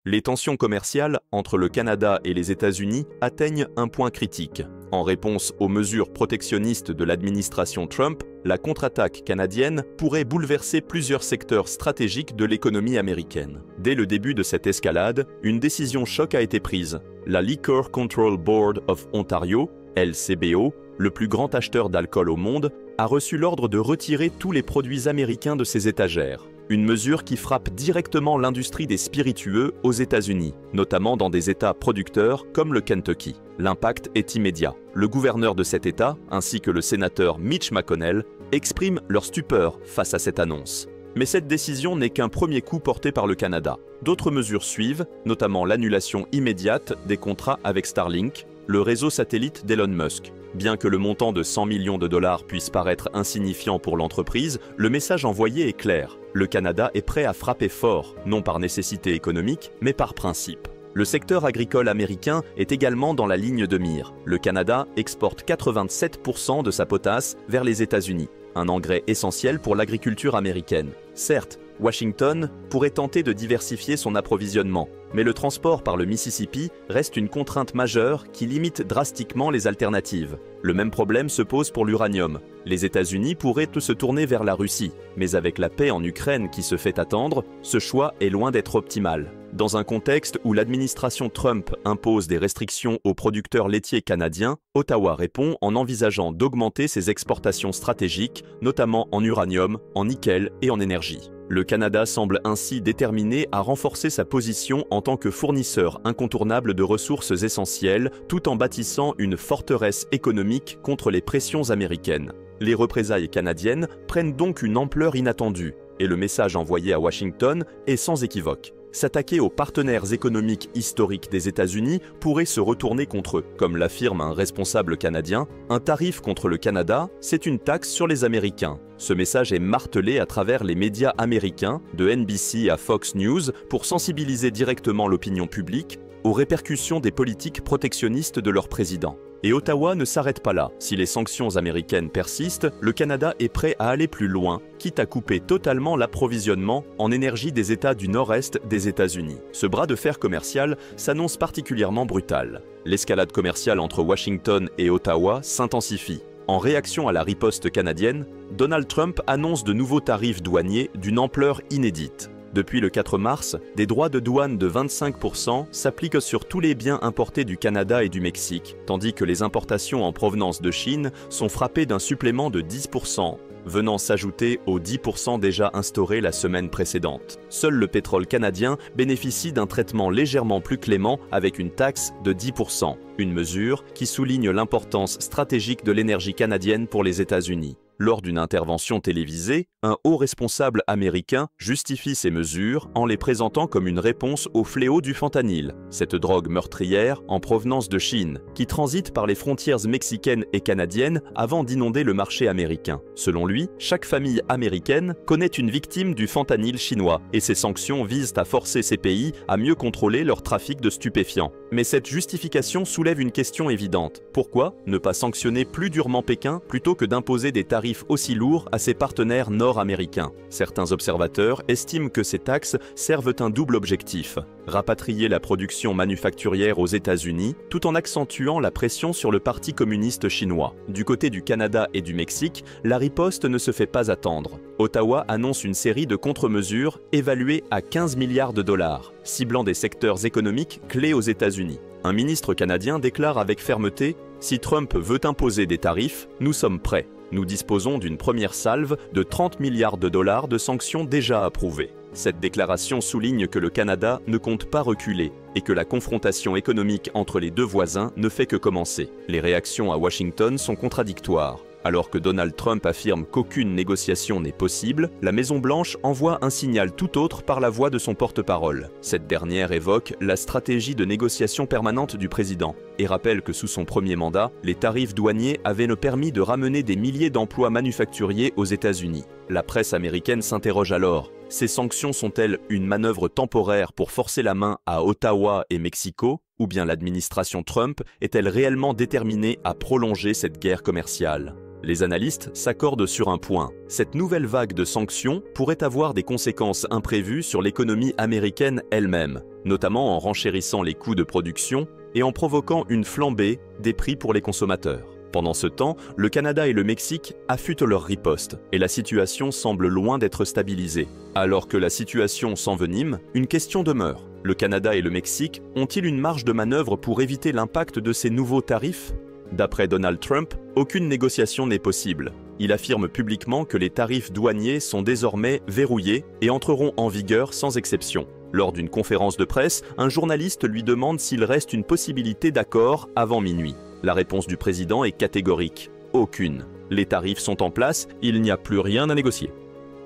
Les tensions commerciales entre le Canada et les États-Unis atteignent un point critique. En réponse aux mesures protectionnistes de l'administration Trump, la contre-attaque canadienne pourrait bouleverser plusieurs secteurs stratégiques de l'économie américaine. Dès le début de cette escalade, une décision choc a été prise. La Liquor Control Board of Ontario, LCBO, le plus grand acheteur d'alcool au monde, a reçu l'ordre de retirer tous les produits américains de ses étagères. Une mesure qui frappe directement l'industrie des spiritueux aux États-Unis, notamment dans des États producteurs comme le Kentucky. L'impact est immédiat. Le gouverneur de cet État, ainsi que le sénateur Mitch McConnell, expriment leur stupeur face à cette annonce. Mais cette décision n'est qu'un premier coup porté par le Canada. D'autres mesures suivent, notamment l'annulation immédiate des contrats avec Starlink, le réseau satellite d'Elon Musk. Bien que le montant de 100 millions de dollars puisse paraître insignifiant pour l'entreprise, le message envoyé est clair. Le Canada est prêt à frapper fort, non par nécessité économique, mais par principe. Le secteur agricole américain est également dans la ligne de mire. Le Canada exporte 87% de sa potasse vers les États-Unis, un engrais essentiel pour l'agriculture américaine. Certes, Washington pourrait tenter de diversifier son approvisionnement, mais le transport par le Mississippi reste une contrainte majeure qui limite drastiquement les alternatives. Le même problème se pose pour l'uranium. Les États-Unis pourraient se tourner vers la Russie, mais avec la paix en Ukraine qui se fait attendre, ce choix est loin d'être optimal. Dans un contexte où l'administration Trump impose des restrictions aux producteurs laitiers canadiens, Ottawa répond en envisageant d'augmenter ses exportations stratégiques, notamment en uranium, en nickel et en énergie. Le Canada semble ainsi déterminé à renforcer sa position en tant que fournisseur incontournable de ressources essentielles, tout en bâtissant une forteresse économique contre les pressions américaines. Les représailles canadiennes prennent donc une ampleur inattendue, et le message envoyé à Washington est sans équivoque. S'attaquer aux partenaires économiques historiques des États-Unis pourrait se retourner contre eux. Comme l'affirme un responsable canadien, un tarif contre le Canada, c'est une taxe sur les Américains. Ce message est martelé à travers les médias américains, de NBC à Fox News, pour sensibiliser directement l'opinion publique aux répercussions des politiques protectionnistes de leur président. Et Ottawa ne s'arrête pas là. Si les sanctions américaines persistent, le Canada est prêt à aller plus loin, quitte à couper totalement l'approvisionnement en énergie des États du nord-est des États-Unis. Ce bras de fer commercial s'annonce particulièrement brutal. L'escalade commerciale entre Washington et Ottawa s'intensifie. En réaction à la riposte canadienne, Donald Trump annonce de nouveaux tarifs douaniers d'une ampleur inédite. Depuis le 4 mars, des droits de douane de 25% s'appliquent sur tous les biens importés du Canada et du Mexique, tandis que les importations en provenance de Chine sont frappées d'un supplément de 10%, venant s'ajouter aux 10% déjà instaurés la semaine précédente. Seul le pétrole canadien bénéficie d'un traitement légèrement plus clément avec une taxe de 10%, une mesure qui souligne l'importance stratégique de l'énergie canadienne pour les États-Unis. Lors d'une intervention télévisée, un haut responsable américain justifie ces mesures en les présentant comme une réponse au fléau du fentanyl, cette drogue meurtrière en provenance de Chine, qui transite par les frontières mexicaines et canadiennes avant d'inonder le marché américain. Selon lui, chaque famille américaine connaît une victime du fentanyl chinois, et ces sanctions visent à forcer ces pays à mieux contrôler leur trafic de stupéfiants. Mais cette justification soulève une question évidente. Pourquoi ne pas sanctionner plus durement Pékin plutôt que d'imposer des tarifs aussi lourds à ses partenaires nord-américains? Certains observateurs estiment que ces taxes servent un double objectif: rapatrier la production manufacturière aux États-Unis tout en accentuant la pression sur le Parti communiste chinois. Du côté du Canada et du Mexique, la riposte ne se fait pas attendre. Ottawa annonce une série de contre-mesures évaluées à 15 milliards de dollars, ciblant des secteurs économiques clés aux États-Unis. Un ministre canadien déclare avec fermeté: « Si Trump veut imposer des tarifs, nous sommes prêts. Nous disposons d'une première salve de 30 milliards de dollars de sanctions déjà approuvées. » Cette déclaration souligne que le Canada ne compte pas reculer et que la confrontation économique entre les deux voisins ne fait que commencer. Les réactions à Washington sont contradictoires. Alors que Donald Trump affirme qu'aucune négociation n'est possible, la Maison-Blanche envoie un signal tout autre par la voix de son porte-parole. Cette dernière évoque la stratégie de négociation permanente du président et rappelle que sous son premier mandat, les tarifs douaniers avaient permis de ramener des milliers d'emplois manufacturiers aux États-Unis. La presse américaine s'interroge alors: ces sanctions sont-elles une manœuvre temporaire pour forcer la main à Ottawa et Mexico, ou bien l'administration Trump est-elle réellement déterminée à prolonger cette guerre commerciale? Les analystes s'accordent sur un point. Cette nouvelle vague de sanctions pourrait avoir des conséquences imprévues sur l'économie américaine elle-même, notamment en renchérissant les coûts de production et en provoquant une flambée des prix pour les consommateurs. Pendant ce temps, le Canada et le Mexique affûtent leur riposte et la situation semble loin d'être stabilisée. Alors que la situation s'envenime, une question demeure. Le Canada et le Mexique ont-ils une marge de manœuvre pour éviter l'impact de ces nouveaux tarifs ? D'après Donald Trump, aucune négociation n'est possible. Il affirme publiquement que les tarifs douaniers sont désormais verrouillés et entreront en vigueur sans exception. Lors d'une conférence de presse, un journaliste lui demande s'il reste une possibilité d'accord avant minuit. La réponse du président est catégorique. Aucune. Les tarifs sont en place, il n'y a plus rien à négocier.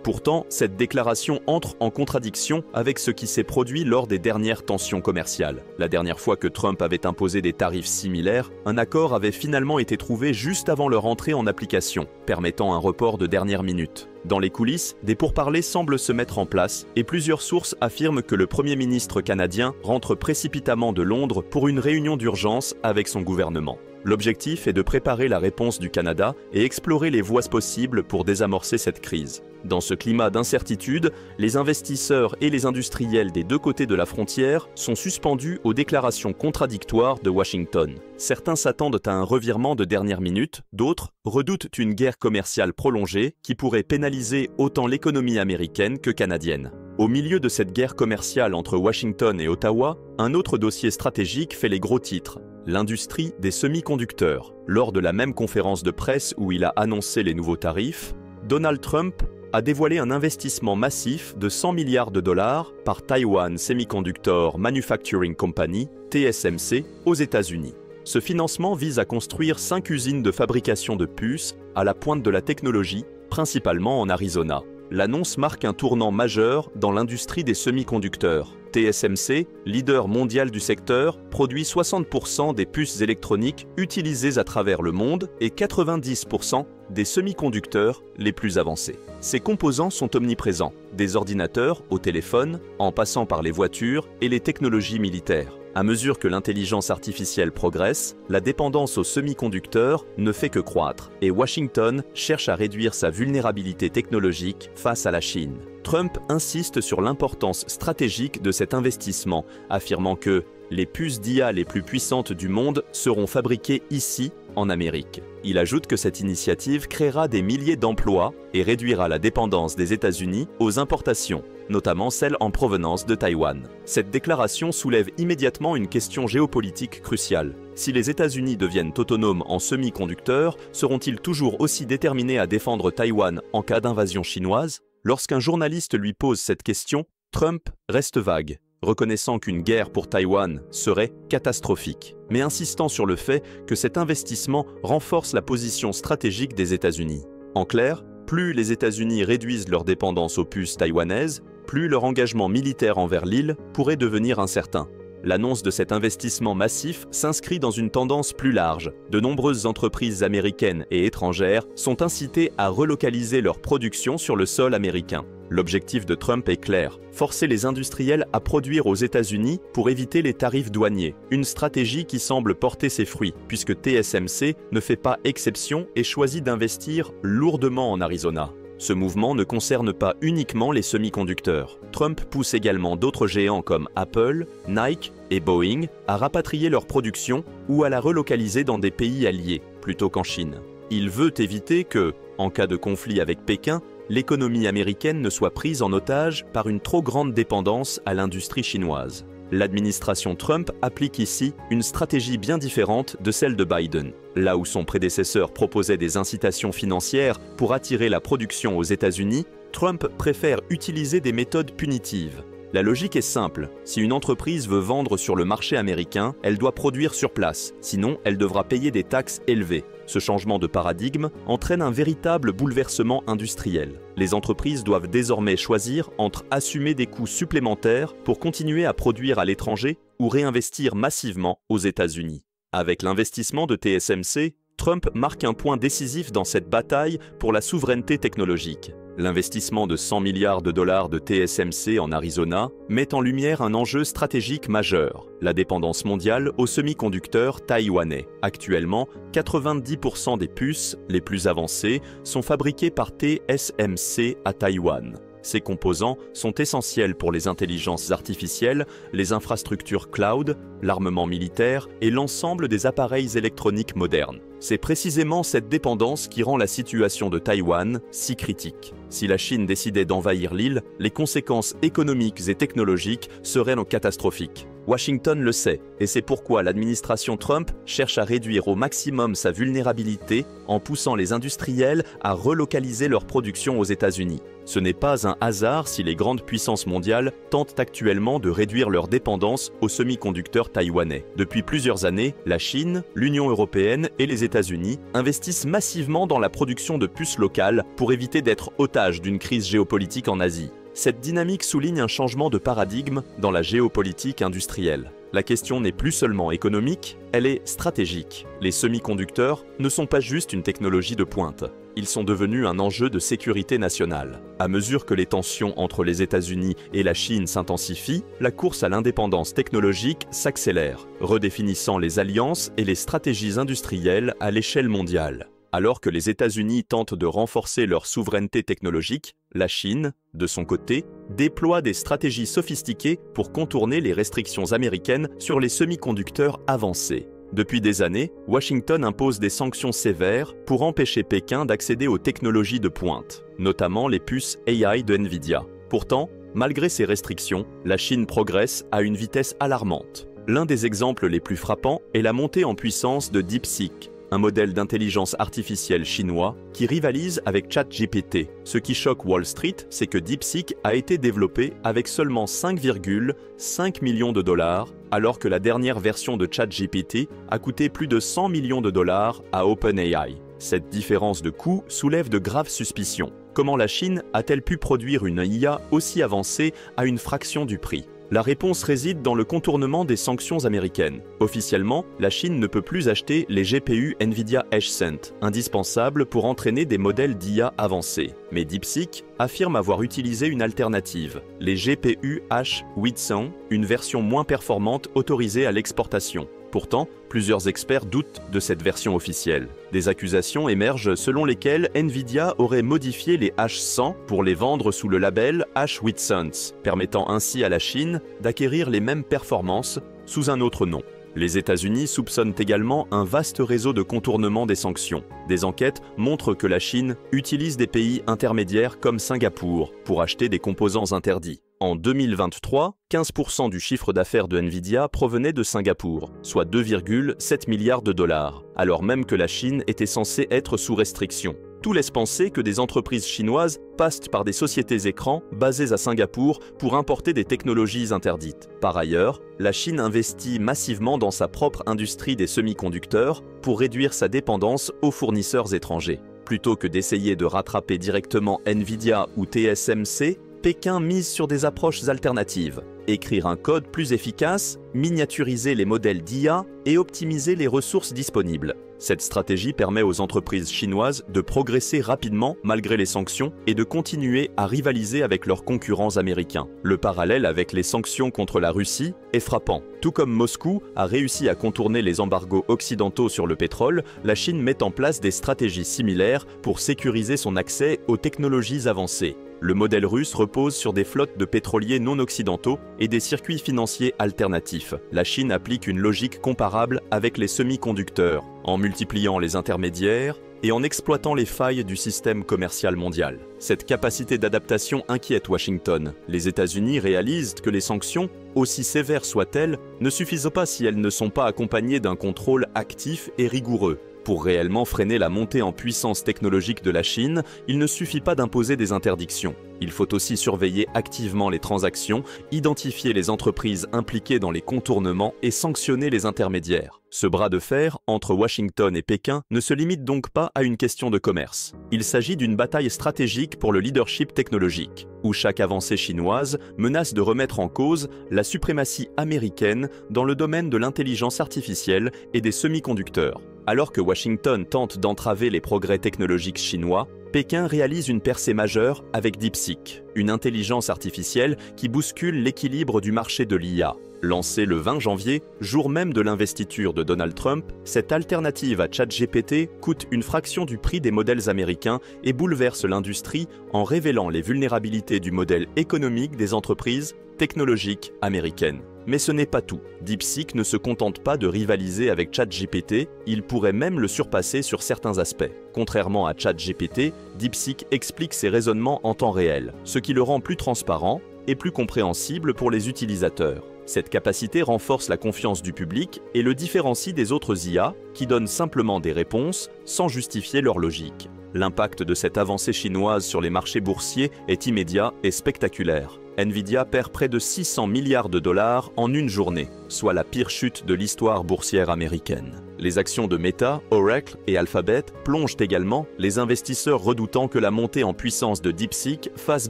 Pourtant, cette déclaration entre en contradiction avec ce qui s'est produit lors des dernières tensions commerciales. La dernière fois que Trump avait imposé des tarifs similaires, un accord avait finalement été trouvé juste avant leur entrée en application, permettant un report de dernière minute. Dans les coulisses, des pourparlers semblent se mettre en place et plusieurs sources affirment que le Premier ministre canadien rentre précipitamment de Londres pour une réunion d'urgence avec son gouvernement. L'objectif est de préparer la réponse du Canada et explorer les voies possibles pour désamorcer cette crise. Dans ce climat d'incertitude, les investisseurs et les industriels des deux côtés de la frontière sont suspendus aux déclarations contradictoires de Washington. Certains s'attendent à un revirement de dernière minute, d'autres redoutent une guerre commerciale prolongée qui pourrait pénaliser autant l'économie américaine que canadienne. Au milieu de cette guerre commerciale entre Washington et Ottawa, un autre dossier stratégique fait les gros titres. L'industrie des semi-conducteurs. Lors de la même conférence de presse où il a annoncé les nouveaux tarifs, Donald Trump a dévoilé un investissement massif de 100 milliards de dollars par Taiwan Semiconductor Manufacturing Company, TSMC, aux États-Unis. Ce financement vise à construire 5 usines de fabrication de puces à la pointe de la technologie, principalement en Arizona. L'annonce marque un tournant majeur dans l'industrie des semi-conducteurs. TSMC, leader mondial du secteur, produit 60% des puces électroniques utilisées à travers le monde et 90% des semi-conducteurs les plus avancés. Ces composants sont omniprésents, des ordinateurs au téléphone, en passant par les voitures et les technologies militaires. À mesure que l'intelligence artificielle progresse, la dépendance aux semi-conducteurs ne fait que croître et Washington cherche à réduire sa vulnérabilité technologique face à la Chine. Trump insiste sur l'importance stratégique de cet investissement, affirmant que les puces d'IA les plus puissantes du monde seront fabriquées ici, en Amérique. Il ajoute que cette initiative créera des milliers d'emplois et réduira la dépendance des États-Unis aux importations, notamment celles en provenance de Taïwan. Cette déclaration soulève immédiatement une question géopolitique cruciale. Si les États-Unis deviennent autonomes en semi-conducteurs, seront-ils toujours aussi déterminés à défendre Taïwan en cas d'invasion chinoise ? Lorsqu'un journaliste lui pose cette question, Trump reste vague, reconnaissant qu'une guerre pour Taïwan serait catastrophique, mais insistant sur le fait que cet investissement renforce la position stratégique des États-Unis. En clair, plus les États-Unis réduisent leur dépendance aux puces taïwanaises, plus leur engagement militaire envers l'île pourrait devenir incertain. L'annonce de cet investissement massif s'inscrit dans une tendance plus large. De nombreuses entreprises américaines et étrangères sont incitées à relocaliser leur production sur le sol américain. L'objectif de Trump est clair, forcer les industriels à produire aux États-Unis pour éviter les tarifs douaniers. Une stratégie qui semble porter ses fruits, puisque TSMC ne fait pas exception et choisit d'investir lourdement en Arizona. Ce mouvement ne concerne pas uniquement les semi-conducteurs. Trump pousse également d'autres géants comme Apple, Nike et Boeing à rapatrier leur production ou à la relocaliser dans des pays alliés, plutôt qu'en Chine. Il veut éviter que, en cas de conflit avec Pékin, l'économie américaine ne soit prise en otage par une trop grande dépendance à l'industrie chinoise. L'administration Trump applique ici une stratégie bien différente de celle de Biden. Là où son prédécesseur proposait des incitations financières pour attirer la production aux États-Unis, Trump préfère utiliser des méthodes punitives. La logique est simple, si une entreprise veut vendre sur le marché américain, elle doit produire sur place, sinon elle devra payer des taxes élevées. Ce changement de paradigme entraîne un véritable bouleversement industriel. Les entreprises doivent désormais choisir entre assumer des coûts supplémentaires pour continuer à produire à l'étranger ou réinvestir massivement aux États-Unis. Avec l'investissement de TSMC, Trump marque un point décisif dans cette bataille pour la souveraineté technologique. L'investissement de 100 milliards de dollars de TSMC en Arizona met en lumière un enjeu stratégique majeur, la dépendance mondiale aux semi-conducteurs taïwanais. Actuellement, 90% des puces les plus avancées sont fabriquées par TSMC à Taïwan. Ces composants sont essentiels pour les intelligences artificielles, les infrastructures cloud, l'armement militaire et l'ensemble des appareils électroniques modernes. C'est précisément cette dépendance qui rend la situation de Taïwan si critique. Si la Chine décidait d'envahir l'île, les conséquences économiques et technologiques seraient catastrophiques. Washington le sait, et c'est pourquoi l'administration Trump cherche à réduire au maximum sa vulnérabilité en poussant les industriels à relocaliser leur production aux États-Unis. Ce n'est pas un hasard si les grandes puissances mondiales tentent actuellement de réduire leur dépendance aux semi-conducteurs taïwanais. Depuis plusieurs années, la Chine, l'Union européenne et les États-Unis investissent massivement dans la production de puces locales pour éviter d'être otages d'une crise géopolitique en Asie. Cette dynamique souligne un changement de paradigme dans la géopolitique industrielle. La question n'est plus seulement économique, elle est stratégique. Les semi-conducteurs ne sont pas juste une technologie de pointe. Ils sont devenus un enjeu de sécurité nationale. À mesure que les tensions entre les États-Unis et la Chine s'intensifient, la course à l'indépendance technologique s'accélère, redéfinissant les alliances et les stratégies industrielles à l'échelle mondiale. Alors que les États-Unis tentent de renforcer leur souveraineté technologique, la Chine, de son côté, déploie des stratégies sophistiquées pour contourner les restrictions américaines sur les semi-conducteurs avancés. Depuis des années, Washington impose des sanctions sévères pour empêcher Pékin d'accéder aux technologies de pointe, notamment les puces AI de Nvidia. Pourtant, malgré ces restrictions, la Chine progresse à une vitesse alarmante. L'un des exemples les plus frappants est la montée en puissance de DeepSeek, un modèle d'intelligence artificielle chinois qui rivalise avec ChatGPT. Ce qui choque Wall Street, c'est que DeepSeek a été développé avec seulement 5,5 millions de dollars, alors que la dernière version de ChatGPT a coûté plus de 100 millions de dollars à OpenAI. Cette différence de coût soulève de graves suspicions. Comment la Chine a-t-elle pu produire une IA aussi avancée à une fraction du prix ? La réponse réside dans le contournement des sanctions américaines. Officiellement, la Chine ne peut plus acheter les GPU Nvidia H100, indispensables pour entraîner des modèles d'IA avancés. Mais DeepSeek affirme avoir utilisé une alternative, les GPU H800, une version moins performante autorisée à l'exportation. Pourtant, plusieurs experts doutent de cette version officielle. Des accusations émergent selon lesquelles Nvidia aurait modifié les H100 pour les vendre sous le label H800, permettant ainsi à la Chine d'acquérir les mêmes performances sous un autre nom. Les États-Unis soupçonnent également un vaste réseau de contournement des sanctions. Des enquêtes montrent que la Chine utilise des pays intermédiaires comme Singapour pour acheter des composants interdits. En 2023, 15% du chiffre d'affaires de Nvidia provenait de Singapour, soit 2,7 milliards de dollars, alors même que la Chine était censée être sous restriction. Tout laisse penser que des entreprises chinoises passent par des sociétés écrans basées à Singapour pour importer des technologies interdites. Par ailleurs, la Chine investit massivement dans sa propre industrie des semi-conducteurs pour réduire sa dépendance aux fournisseurs étrangers. Plutôt que d'essayer de rattraper directement Nvidia ou TSMC, Pékin mise sur des approches alternatives. Écrire un code plus efficace, miniaturiser les modèles d'IA et optimiser les ressources disponibles. Cette stratégie permet aux entreprises chinoises de progresser rapidement malgré les sanctions et de continuer à rivaliser avec leurs concurrents américains. Le parallèle avec les sanctions contre la Russie est frappant. Tout comme Moscou a réussi à contourner les embargos occidentaux sur le pétrole, la Chine met en place des stratégies similaires pour sécuriser son accès aux technologies avancées. Le modèle russe repose sur des flottes de pétroliers non occidentaux et des circuits financiers alternatifs. La Chine applique une logique comparable avec les semi-conducteurs, en multipliant les intermédiaires et en exploitant les failles du système commercial mondial. Cette capacité d'adaptation inquiète Washington. Les États-Unis réalisent que les sanctions, aussi sévères soient-elles, ne suffisent pas si elles ne sont pas accompagnées d'un contrôle actif et rigoureux. Pour réellement freiner la montée en puissance technologique de la Chine, il ne suffit pas d'imposer des interdictions. Il faut aussi surveiller activement les transactions, identifier les entreprises impliquées dans les contournements et sanctionner les intermédiaires. Ce bras de fer entre Washington et Pékin ne se limite donc pas à une question de commerce. Il s'agit d'une bataille stratégique pour le leadership technologique, où chaque avancée chinoise menace de remettre en cause la suprématie américaine dans le domaine de l'intelligence artificielle et des semi-conducteurs. Alors que Washington tente d'entraver les progrès technologiques chinois, Pékin réalise une percée majeure avec DeepSeek, une intelligence artificielle qui bouscule l'équilibre du marché de l'IA. Lancée le 20 janvier, jour même de l'investiture de Donald Trump, cette alternative à ChatGPT coûte une fraction du prix des modèles américains et bouleverse l'industrie en révélant les vulnérabilités du modèle économique des entreprises technologiques américaines. Mais ce n'est pas tout. DeepSeek ne se contente pas de rivaliser avec ChatGPT, il pourrait même le surpasser sur certains aspects. Contrairement à ChatGPT, DeepSeek explique ses raisonnements en temps réel, ce qui le rend plus transparent et plus compréhensible pour les utilisateurs. Cette capacité renforce la confiance du public et le différencie des autres IA qui donnent simplement des réponses sans justifier leur logique. L'impact de cette avancée chinoise sur les marchés boursiers est immédiat et spectaculaire. Nvidia perd près de 600 milliards de dollars en une journée, soit la pire chute de l'histoire boursière américaine. Les actions de Meta, Oracle et Alphabet plongent également, les investisseurs redoutant que la montée en puissance de DeepSeek fasse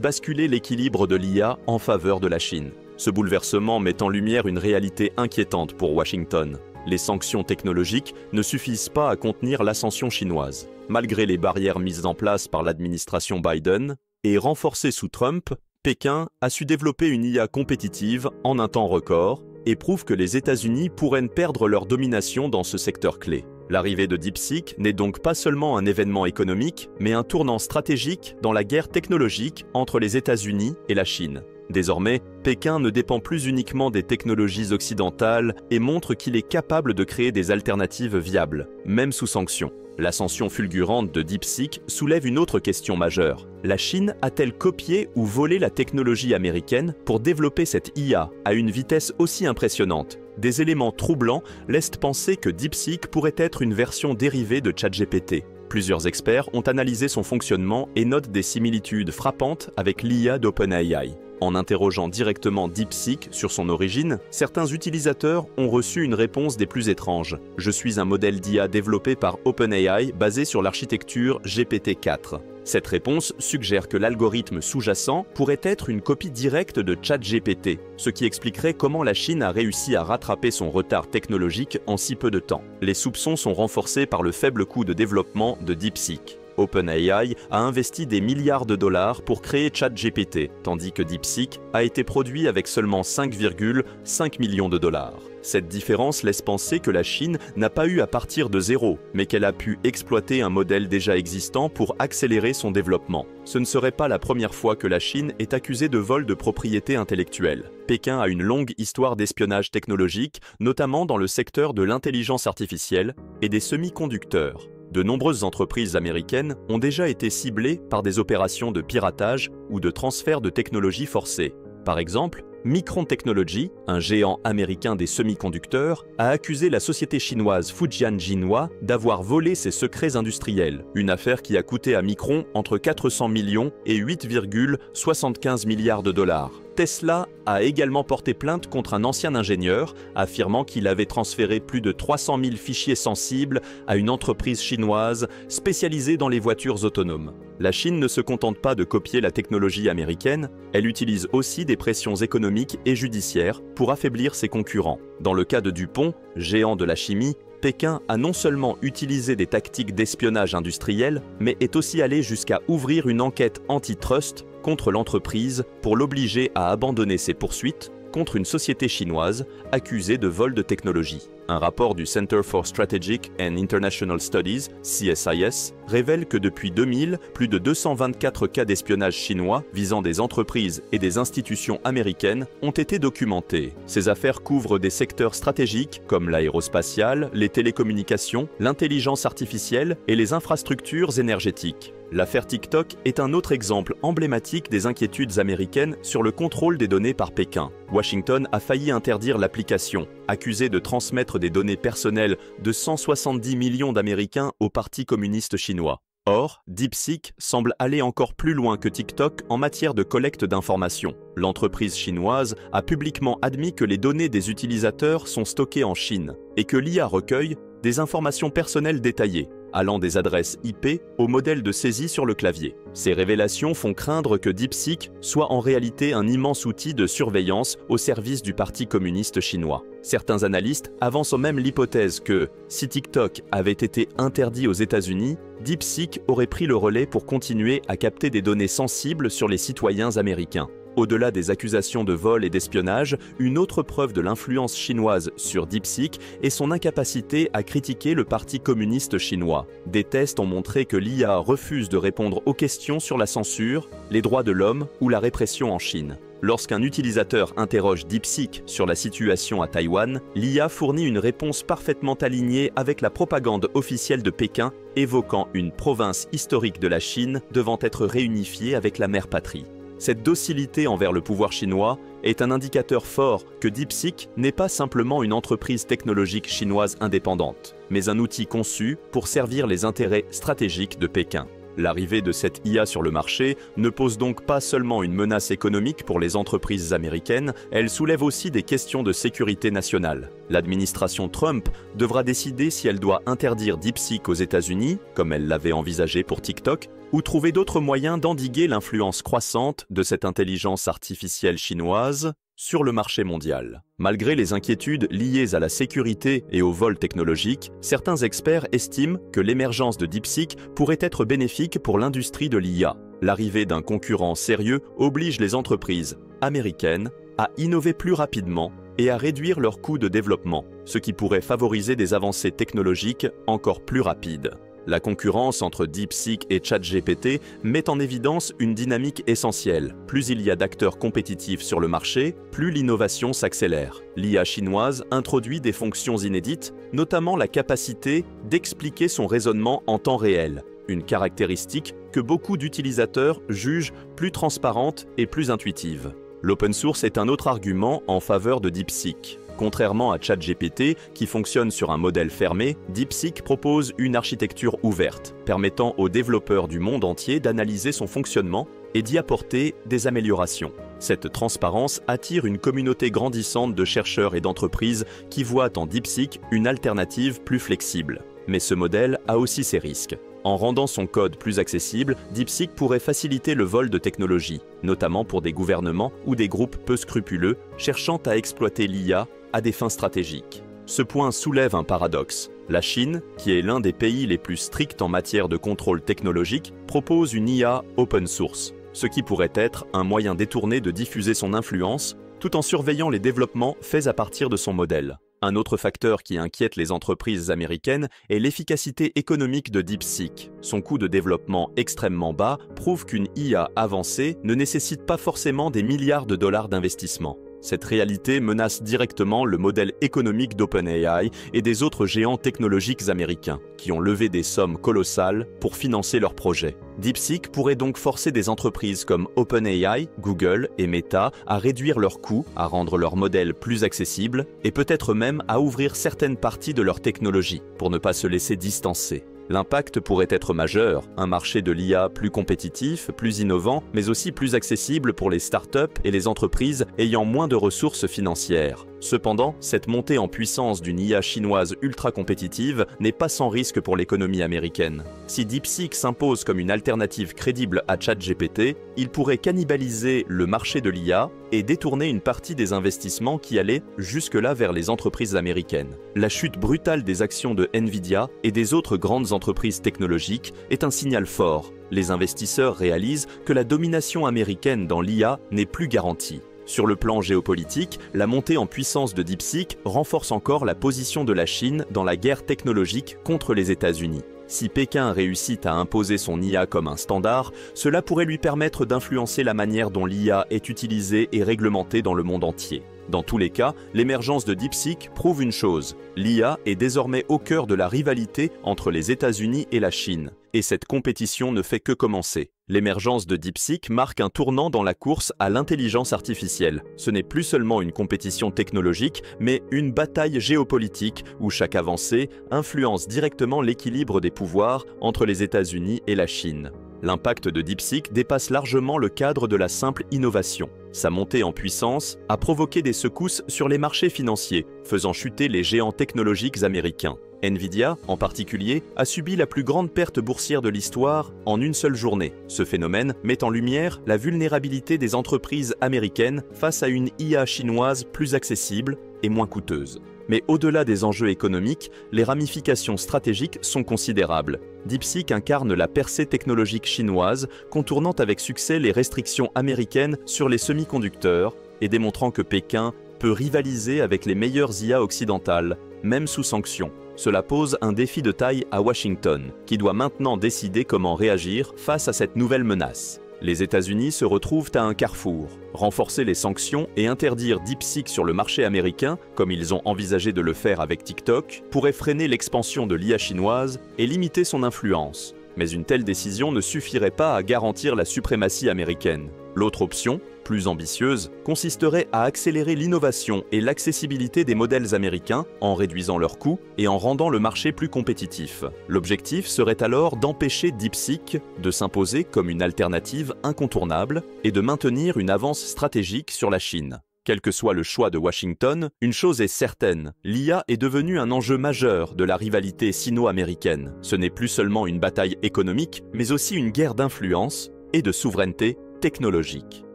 basculer l'équilibre de l'IA en faveur de la Chine. Ce bouleversement met en lumière une réalité inquiétante pour Washington. Les sanctions technologiques ne suffisent pas à contenir l'ascension chinoise. Malgré les barrières mises en place par l'administration Biden et renforcées sous Trump, Pékin a su développer une IA compétitive en un temps record et prouve que les États-Unis pourraient perdre leur domination dans ce secteur clé. L'arrivée de DeepSeek n'est donc pas seulement un événement économique, mais un tournant stratégique dans la guerre technologique entre les États-Unis et la Chine. Désormais, Pékin ne dépend plus uniquement des technologies occidentales et montre qu'il est capable de créer des alternatives viables, même sous sanctions. L'ascension fulgurante de DeepSeek soulève une autre question majeure. La Chine a-t-elle copié ou volé la technologie américaine pour développer cette IA à une vitesse aussi impressionnante? Des éléments troublants laissent penser que DeepSeek pourrait être une version dérivée de ChatGPT. Plusieurs experts ont analysé son fonctionnement et notent des similitudes frappantes avec l'IA d'OpenAI. En interrogeant directement DeepSeek sur son origine, certains utilisateurs ont reçu une réponse des plus étranges. « Je suis un modèle d'IA développé par OpenAI basé sur l'architecture GPT-4 ». Cette réponse suggère que l'algorithme sous-jacent pourrait être une copie directe de ChatGPT, ce qui expliquerait comment la Chine a réussi à rattraper son retard technologique en si peu de temps. Les soupçons sont renforcés par le faible coût de développement de DeepSeek. OpenAI a investi des milliards de dollars pour créer ChatGPT, tandis que DeepSeek a été produit avec seulement 5,5 millions de dollars. Cette différence laisse penser que la Chine n'a pas eu à partir de zéro, mais qu'elle a pu exploiter un modèle déjà existant pour accélérer son développement. Ce ne serait pas la première fois que la Chine est accusée de vol de propriété intellectuelle. Pékin a une longue histoire d'espionnage technologique, notamment dans le secteur de l'intelligence artificielle et des semi-conducteurs. De nombreuses entreprises américaines ont déjà été ciblées par des opérations de piratage ou de transfert de technologies forcées. Par exemple, Micron Technology, un géant américain des semi-conducteurs, a accusé la société chinoise Fujian Jinhua d'avoir volé ses secrets industriels, une affaire qui a coûté à Micron entre 400 millions et 8,75 milliards de dollars. Tesla a également porté plainte contre un ancien ingénieur, affirmant qu'il avait transféré plus de 300 000 fichiers sensibles à une entreprise chinoise spécialisée dans les voitures autonomes. La Chine ne se contente pas de copier la technologie américaine, elle utilise aussi des pressions économiques et judiciaires pour affaiblir ses concurrents. Dans le cas de DuPont, géant de la chimie, Pékin a non seulement utilisé des tactiques d'espionnage industriel, mais est aussi allé jusqu'à ouvrir une enquête antitrust contre l'entreprise pour l'obliger à abandonner ses poursuites contre une société chinoise accusée de vol de technologie. Un rapport du Center for Strategic and International Studies, CSIS, révèle que depuis 2000, plus de 224 cas d'espionnage chinois visant des entreprises et des institutions américaines ont été documentés. Ces affaires couvrent des secteurs stratégiques comme l'aérospatiale, les télécommunications, l'intelligence artificielle et les infrastructures énergétiques. L'affaire TikTok est un autre exemple emblématique des inquiétudes américaines sur le contrôle des données par Pékin. Washington a failli interdire l'application, accusée de transmettre des données personnelles de 170 millions d'Américains au Parti communiste chinois. Or, DeepSeek semble aller encore plus loin que TikTok en matière de collecte d'informations. L'entreprise chinoise a publiquement admis que les données des utilisateurs sont stockées en Chine et que l'IA recueille des informations personnelles détaillées, allant des adresses IP au modèle de saisie sur le clavier. Ces révélations font craindre que DeepSeek soit en réalité un immense outil de surveillance au service du Parti communiste chinois. Certains analystes avancent même l'hypothèse que, si TikTok avait été interdit aux États-Unis, DeepSeek aurait pris le relais pour continuer à capter des données sensibles sur les citoyens américains. Au-delà des accusations de vol et d'espionnage, une autre preuve de l'influence chinoise sur DeepSeek est son incapacité à critiquer le Parti communiste chinois. Des tests ont montré que l'IA refuse de répondre aux questions sur la censure, les droits de l'homme ou la répression en Chine. Lorsqu'un utilisateur interroge DeepSeek sur la situation à Taïwan, l'IA fournit une réponse parfaitement alignée avec la propagande officielle de Pékin, évoquant une province historique de la Chine devant être réunifiée avec la mère patrie. Cette docilité envers le pouvoir chinois est un indicateur fort que DeepSeek n'est pas simplement une entreprise technologique chinoise indépendante, mais un outil conçu pour servir les intérêts stratégiques de Pékin. L'arrivée de cette IA sur le marché ne pose donc pas seulement une menace économique pour les entreprises américaines, elle soulève aussi des questions de sécurité nationale. L'administration Trump devra décider si elle doit interdire DeepSeek aux États-Unis, comme elle l'avait envisagé pour TikTok, ou trouver d'autres moyens d'endiguer l'influence croissante de cette intelligence artificielle chinoise sur le marché mondial. Malgré les inquiétudes liées à la sécurité et au vol technologique, certains experts estiment que l'émergence de DeepSeek pourrait être bénéfique pour l'industrie de l'IA. L'arrivée d'un concurrent sérieux oblige les entreprises américaines à innover plus rapidement et à réduire leurs coûts de développement, ce qui pourrait favoriser des avancées technologiques encore plus rapides. La concurrence entre DeepSeek et ChatGPT met en évidence une dynamique essentielle. Plus il y a d'acteurs compétitifs sur le marché, plus l'innovation s'accélère. L'IA chinoise introduit des fonctions inédites, notamment la capacité d'expliquer son raisonnement en temps réel, une caractéristique que beaucoup d'utilisateurs jugent plus transparente et plus intuitive. L'open source est un autre argument en faveur de DeepSeek. Contrairement à ChatGPT, qui fonctionne sur un modèle fermé, DeepSeek propose une architecture ouverte, permettant aux développeurs du monde entier d'analyser son fonctionnement et d'y apporter des améliorations. Cette transparence attire une communauté grandissante de chercheurs et d'entreprises qui voient en DeepSeek une alternative plus flexible. Mais ce modèle a aussi ses risques. En rendant son code plus accessible, DeepSeek pourrait faciliter le vol de technologies, notamment pour des gouvernements ou des groupes peu scrupuleux cherchant à exploiter l'IA à des fins stratégiques. Ce point soulève un paradoxe. La Chine, qui est l'un des pays les plus stricts en matière de contrôle technologique, propose une IA open source, ce qui pourrait être un moyen détourné de diffuser son influence tout en surveillant les développements faits à partir de son modèle. Un autre facteur qui inquiète les entreprises américaines est l'efficacité économique de DeepSeek. Son coût de développement extrêmement bas prouve qu'une IA avancée ne nécessite pas forcément des milliards de dollars d'investissement. Cette réalité menace directement le modèle économique d'OpenAI et des autres géants technologiques américains, qui ont levé des sommes colossales pour financer leurs projets. DeepSeek pourrait donc forcer des entreprises comme OpenAI, Google et Meta à réduire leurs coûts, à rendre leurs modèles plus accessibles et peut-être même à ouvrir certaines parties de leur technologie pour ne pas se laisser distancer. L'impact pourrait être majeur, un marché de l'IA plus compétitif, plus innovant, mais aussi plus accessible pour les startups et les entreprises ayant moins de ressources financières. Cependant, cette montée en puissance d'une IA chinoise ultra compétitive n'est pas sans risque pour l'économie américaine. Si DeepSeek s'impose comme une alternative crédible à ChatGPT, il pourrait cannibaliser le marché de l'IA et détourner une partie des investissements qui allaient jusque-là vers les entreprises américaines. La chute brutale des actions de Nvidia et des autres grandes entreprises technologiques est un signal fort. Les investisseurs réalisent que la domination américaine dans l'IA n'est plus garantie. Sur le plan géopolitique, la montée en puissance de DeepSeek renforce encore la position de la Chine dans la guerre technologique contre les États-Unis. Si Pékin réussit à imposer son IA comme un standard, cela pourrait lui permettre d'influencer la manière dont l'IA est utilisée et réglementée dans le monde entier. Dans tous les cas, l'émergence de DeepSeek prouve une chose, l'IA est désormais au cœur de la rivalité entre les États-Unis et la Chine, et cette compétition ne fait que commencer. L'émergence de DeepSeek marque un tournant dans la course à l'intelligence artificielle. Ce n'est plus seulement une compétition technologique, mais une bataille géopolitique où chaque avancée influence directement l'équilibre des pouvoirs entre les États-Unis et la Chine. L'impact de DeepSeek dépasse largement le cadre de la simple innovation. Sa montée en puissance a provoqué des secousses sur les marchés financiers, faisant chuter les géants technologiques américains. Nvidia, en particulier, a subi la plus grande perte boursière de l'histoire en une seule journée. Ce phénomène met en lumière la vulnérabilité des entreprises américaines face à une IA chinoise plus accessible et moins coûteuse. Mais au-delà des enjeux économiques, les ramifications stratégiques sont considérables. DeepSeek incarne la percée technologique chinoise, contournant avec succès les restrictions américaines sur les semi-conducteurs et démontrant que Pékin peut rivaliser avec les meilleures IA occidentales, même sous sanctions. Cela pose un défi de taille à Washington, qui doit maintenant décider comment réagir face à cette nouvelle menace. Les États-Unis se retrouvent à un carrefour. Renforcer les sanctions et interdire DeepSeek sur le marché américain, comme ils ont envisagé de le faire avec TikTok, pourrait freiner l'expansion de l'IA chinoise et limiter son influence. Mais une telle décision ne suffirait pas à garantir la suprématie américaine. L'autre option, plus ambitieuse, consisterait à accélérer l'innovation et l'accessibilité des modèles américains en réduisant leurs coûts et en rendant le marché plus compétitif. L'objectif serait alors d'empêcher DeepSeek de s'imposer comme une alternative incontournable et de maintenir une avance stratégique sur la Chine. Quel que soit le choix de Washington, une chose est certaine, l'IA est devenue un enjeu majeur de la rivalité sino-américaine. Ce n'est plus seulement une bataille économique, mais aussi une guerre d'influence et de souveraineté technologique.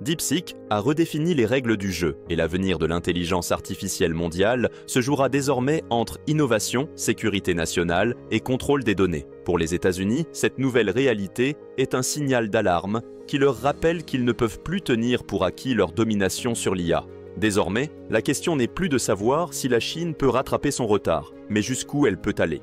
DeepSeek a redéfini les règles du jeu et l'avenir de l'intelligence artificielle mondiale se jouera désormais entre innovation, sécurité nationale et contrôle des données. Pour les États-Unis, cette nouvelle réalité est un signal d'alarme qui leur rappelle qu'ils ne peuvent plus tenir pour acquis leur domination sur l'IA. Désormais, la question n'est plus de savoir si la Chine peut rattraper son retard, mais jusqu'où elle peut aller.